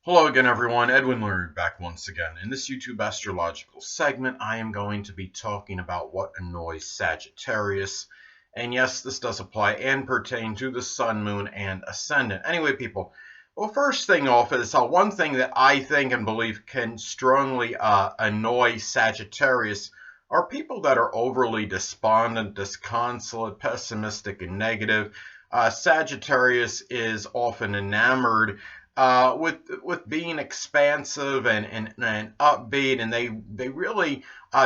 Hello again, everyone. Edwin Learnard back once again. In this YouTube astrological segment, I am going to be talking about what annoys Sagittarius. And yes, this does apply and pertain to the Sun, Moon, and Ascendant. Anyway, people, well, first thing off is one thing that I think and believe can strongly annoy Sagittarius are people that are overly despondent, disconsolate, pessimistic, and negative. Sagittarius is often enamored with being expansive and upbeat, and they really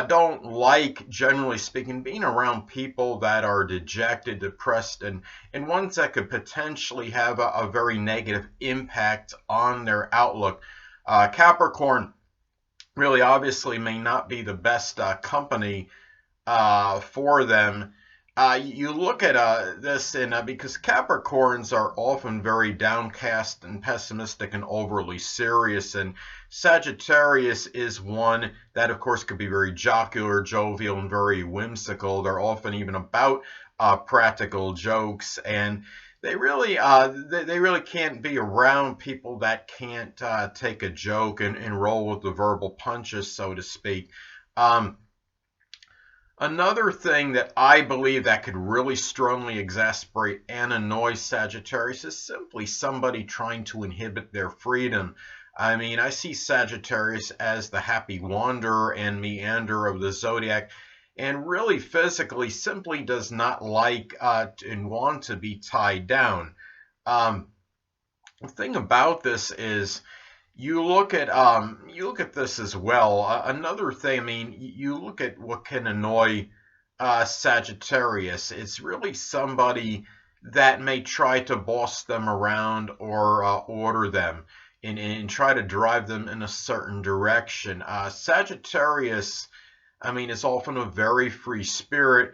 don't like, generally speaking, being around people that are dejected, depressed, and ones that could potentially have a very negative impact on their outlook. Capricorn really obviously may not be the best company for them. You look at this, and because Capricorns are often very downcast and pessimistic and overly serious, and Sagittarius is one that, of course, could be very jocular, jovial, and very whimsical. They're often even about practical jokes, and they really can't be around people that can't take a joke and roll with the verbal punches, so to speak. Another thing that I believe that could really strongly exasperate and annoy Sagittarius is simply somebody trying to inhibit their freedom. I mean, I see Sagittarius as the happy wanderer and meander of the zodiac, and really physically simply does not like and want to be tied down. The thing about this is, you look at this as well. Another thing, I mean, you look at what can annoy Sagittarius. It's really somebody that may try to boss them around or order them and try to drive them in a certain direction. Sagittarius, I mean, is often a very free spirit,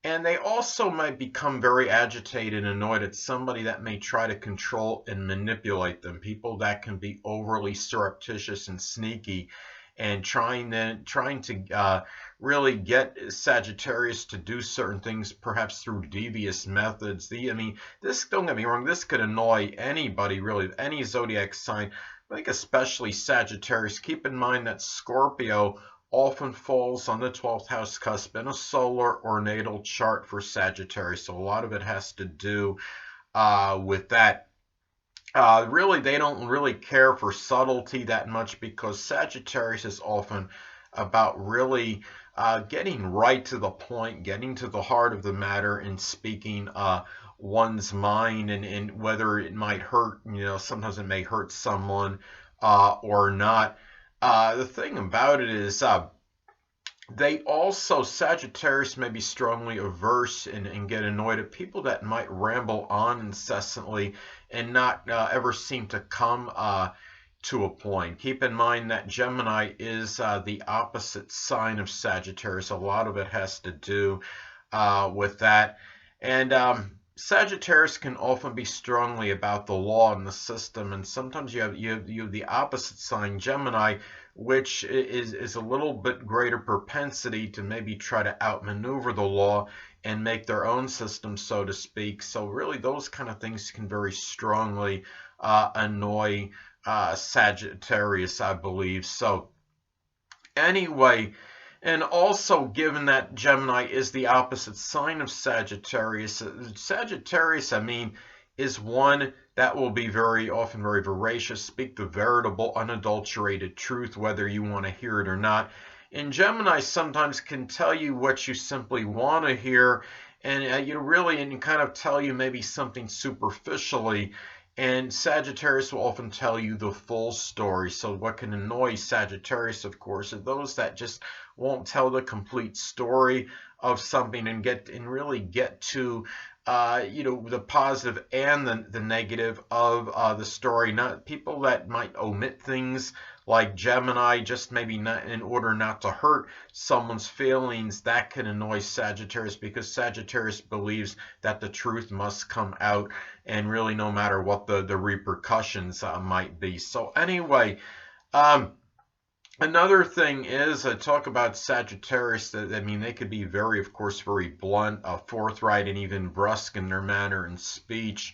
and they also might become very agitated and annoyed at somebody that may try to control and manipulate them. People that can be overly surreptitious and sneaky, and trying to really get Sagittarius to do certain things, perhaps through devious methods. I mean, this, don't get me wrong, this could annoy anybody, really, any zodiac sign. I think especially Sagittarius. Keep in mind that Scorpio often falls on the 12th house cusp in a solar or natal chart for Sagittarius. So a lot of it has to do with that. Really, they don't really care for subtlety that much, because Sagittarius is often about really getting right to the point, getting to the heart of the matter, and speaking one's mind, and whether it might hurt, sometimes it may hurt someone or not. The thing about it is, they also, Sagittarius may be strongly averse and get annoyed at people that might ramble on incessantly and not ever seem to come to a point. Keep in mind that Gemini is the opposite sign of Sagittarius. A lot of it has to do with that. And Sagittarius can often be strongly about the law and the system, and sometimes you have the opposite sign, Gemini, which is a little bit greater propensity to maybe try to outmaneuver the law and make their own system, so to speak. So really, those kind of things can very strongly annoy Sagittarius, I believe. So anyway, and also, given that Gemini is the opposite sign of Sagittarius, Sagittarius, I mean, is one that will be very often very voracious, speak the veritable, unadulterated truth, whether you want to hear it or not. And Gemini sometimes can tell you what you simply want to hear, and and kind of tell you maybe something superficially. And Sagittarius will often tell you the full story. So what can annoy Sagittarius, of course, are those that just won't tell the complete story of something and really get to the positive and the negative of the story. Not people that might omit things like Gemini, just maybe not in order not to hurt someone's feelings. That can annoy Sagittarius, because Sagittarius believes that the truth must come out, and really no matter what the repercussions might be. So anyway, another thing is, talk about Sagittarius, that I mean, they could be of course, very blunt, forthright, and even brusque in their manner and speech.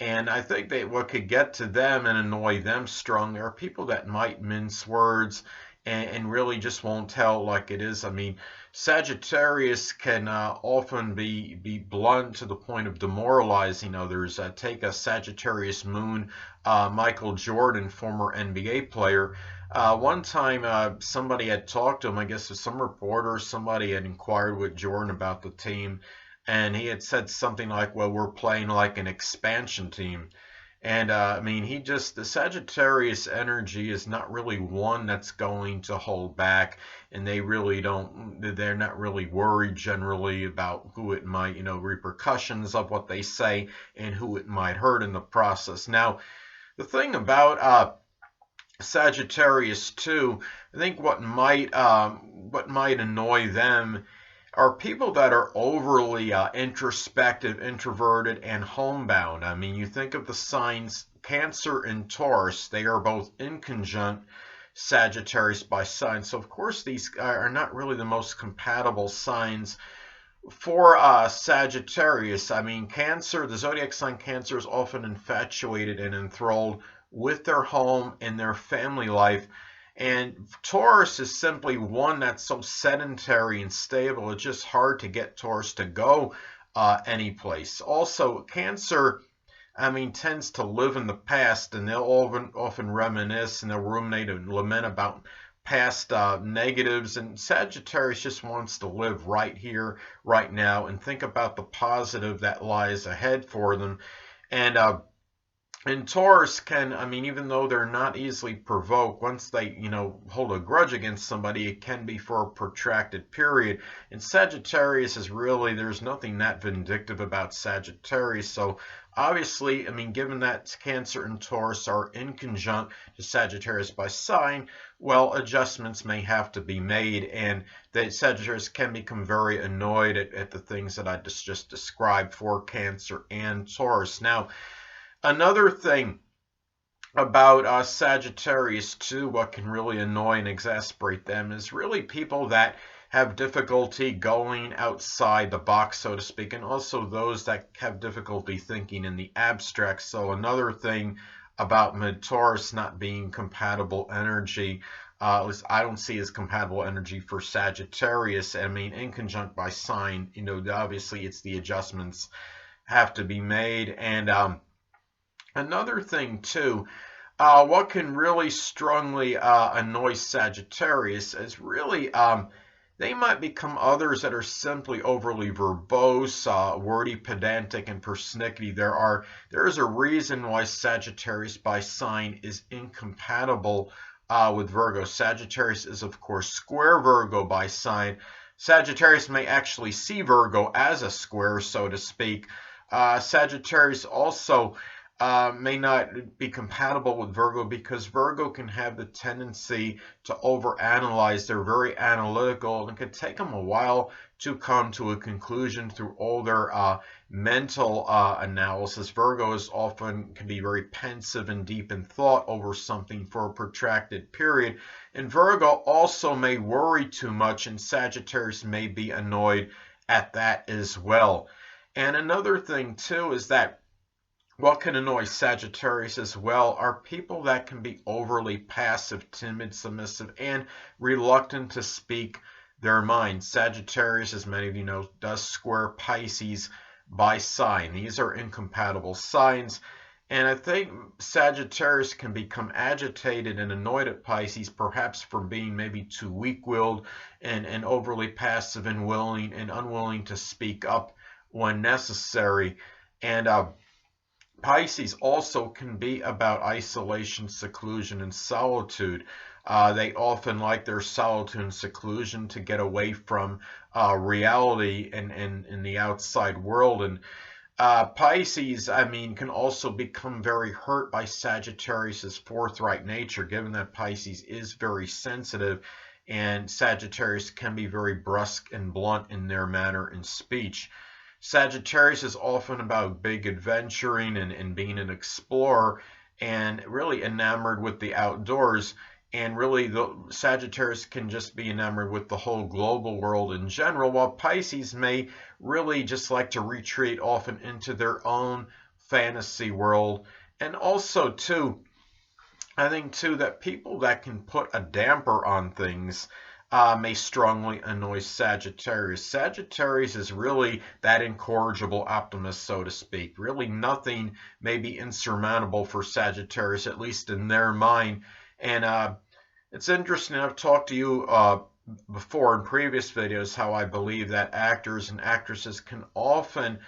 And I think that what could get to them and annoy them strongly are people that might mince words and really just won't tell like it is. I mean, Sagittarius can often be blunt to the point of demoralizing others. Take a Sagittarius moon, Michael Jordan, former NBA player. One time, somebody had talked to him. I guess some reporter, somebody had inquired with Jordan about the team, and he had said something like, "Well, we're playing like an expansion team." And I mean, the Sagittarius energy is not really one that's going to hold back, and they're not really worried generally about who it might, repercussions of what they say and who it might hurt in the process. Now, the thing about Sagittarius too, I think what might annoy them are people that are overly introspective, introverted, and homebound. I mean, you think of the signs Cancer and Taurus, they are both inconjunct Sagittarius by sign. So, of course, these are not really the most compatible signs for Sagittarius. I mean, Cancer, the zodiac sign Cancer is often infatuated and enthralled with their home and their family life. And Taurus is simply one that's so sedentary and stable, it's just hard to get Taurus to go any place. Also, Cancer, I mean, tends to live in the past, and they'll often reminisce and they'll ruminate and lament about past negatives. And Sagittarius just wants to live right here, right now, and think about the positive that lies ahead for them. And Taurus can, I mean, even though they're not easily provoked, once they, hold a grudge against somebody, it can be for a protracted period. And Sagittarius is really, there's nothing that vindictive about Sagittarius. So obviously, I mean, given that Cancer and Taurus are inconjunct to Sagittarius by sign, well, adjustments may have to be made, and that Sagittarius can become very annoyed at the things that I just described for Cancer and Taurus. Now, another thing about Sagittarius too, what can really annoy and exasperate them is really people that have difficulty going outside the box, so to speak, and also those that have difficulty thinking in the abstract. So another thing about mid-Taurus not being compatible energy, at least I don't see as compatible energy for Sagittarius. I mean, inconjunct by sign, obviously it's the adjustments have to be made. And another thing too, what can really strongly annoy Sagittarius is really they might become others that are simply overly verbose, wordy, pedantic, and persnickety. There is a reason why Sagittarius by sign is incompatible with Virgo. Sagittarius is, of course, square Virgo by sign. Sagittarius may actually see Virgo as a square, so to speak. Sagittarius also may not be compatible with Virgo because Virgo can have the tendency to overanalyze. They're very analytical, and it could take them a while to come to a conclusion through all their mental analysis. Virgo can be very pensive and deep in thought over something for a protracted period. And Virgo also may worry too much, and Sagittarius may be annoyed at that as well. And another thing too is that what can annoy Sagittarius as well are people that can be overly passive, timid, submissive, and reluctant to speak their mind. Sagittarius, as many of you know, does square Pisces by sign. These are incompatible signs. And I think Sagittarius can become agitated and annoyed at Pisces, perhaps for being maybe too weak-willed and overly passive and unwilling to speak up when necessary. And Pisces also can be about isolation, seclusion, and solitude. They often like their solitude and seclusion to get away from reality and in the outside world. And Pisces, I mean, can also become very hurt by Sagittarius's forthright nature, given that Pisces is very sensitive, and Sagittarius can be very brusque and blunt in their manner and speech. Sagittarius is often about big adventuring and being an explorer and really enamored with the outdoors. And really, the Sagittarius can just be enamored with the whole global world in general, while Pisces may really just like to retreat often into their own fantasy world. And also, too, I think, too, that people that can put a damper on things may strongly annoy Sagittarius. Sagittarius is really that incorrigible optimist, so to speak. Really nothing may be insurmountable for Sagittarius, at least in their mind. And it's interesting, I've talked to you before in previous videos how I believe that actors and actresses can often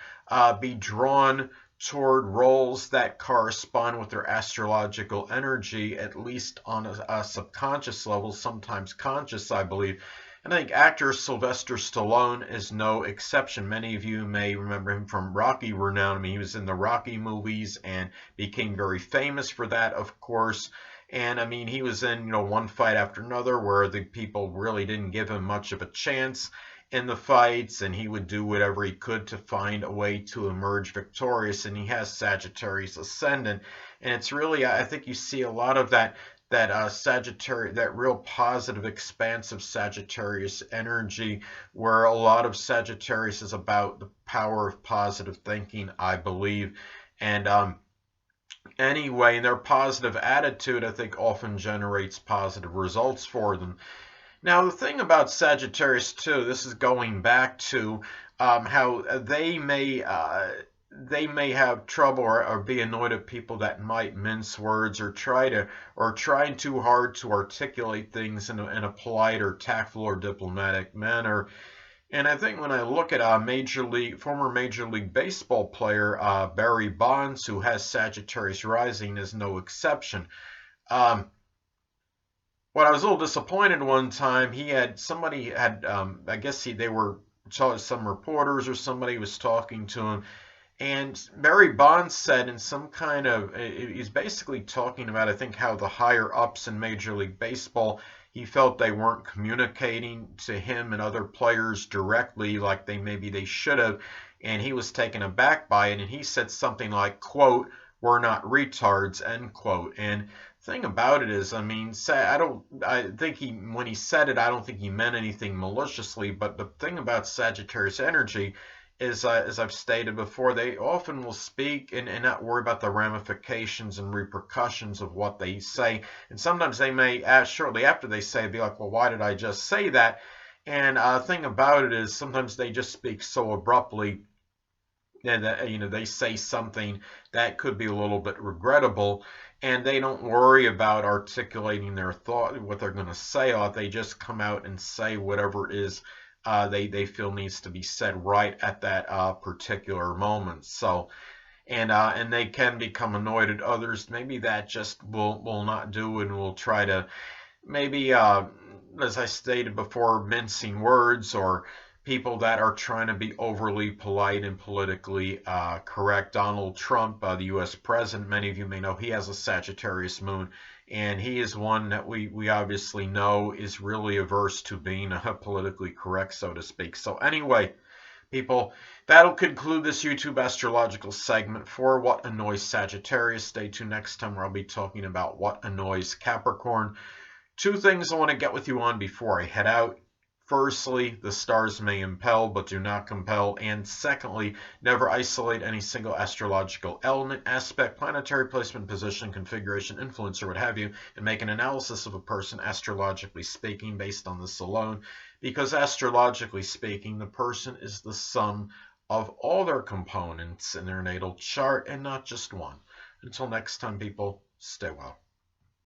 be drawn toward roles that correspond with their astrological energy, at least on a subconscious level, sometimes conscious, I believe. And I think actor Sylvester Stallone is no exception. Many of you may remember him from Rocky renown. I mean, he was in the Rocky movies and became very famous for that, of course. And I mean, he was in, one fight after another where the people really didn't give him much of a chance in the fights, and he would do whatever he could to find a way to emerge victorious. And he has Sagittarius Ascendant, and it's really, I think you see a lot of that Sagittarius, that real positive, expansive Sagittarius energy, where a lot of Sagittarius is about the power of positive thinking, I believe. And anyway, their positive attitude, I think, often generates positive results for them. Now, the thing about Sagittarius, too, this is going back to how they may have trouble or be annoyed at people that might mince words or trying too hard to articulate things in a polite or tactful or diplomatic manner. And I think when I look at former Major League Baseball player Barry Bonds, who has Sagittarius rising, is no exception. What I was a little disappointed one time, I guess they were some reporters or somebody was talking to him, and Barry Bonds said in some kind of, he's basically talking about, I think, how the higher ups in Major League Baseball, he felt they weren't communicating to him and other players directly like they should have, and he was taken aback by it, and he said something like, quote, "We're not retards," end quote. And thing about it is, I mean, when he said it, I don't think he meant anything maliciously, but the thing about Sagittarius energy is, as I've stated before, they often will speak and not worry about the ramifications and repercussions of what they say. And sometimes they may, shortly after they say, be like, well, why did I just say that? And the thing about it is, sometimes they just speak so abruptly that, they say something that could be a little bit regrettable, and they don't worry about articulating their thought, what they're going to say. They just come out and say whatever it is they feel needs to be said right at that particular moment. So, and they can become annoyed at others. Maybe that just will not do, and will try to maybe, as I stated before, mincing words, or people that are trying to be overly polite and politically correct. Donald Trump, the U.S. president, many of you may know, he has a Sagittarius moon, and he is one that we obviously know is really averse to being politically correct, so to speak. So anyway, people, that'll conclude this YouTube astrological segment for what annoys Sagittarius. Stay tuned next time, where I'll be talking about what annoys Capricorn. Two things I want to get with you on before I head out. Firstly, the stars may impel but do not compel. And secondly, never isolate any single astrological element, aspect, planetary placement, position, configuration, influence, or what have you, and make an analysis of a person astrologically speaking based on this alone. Because astrologically speaking, the person is the sum of all their components in their natal chart and not just one. Until next time, people, stay well.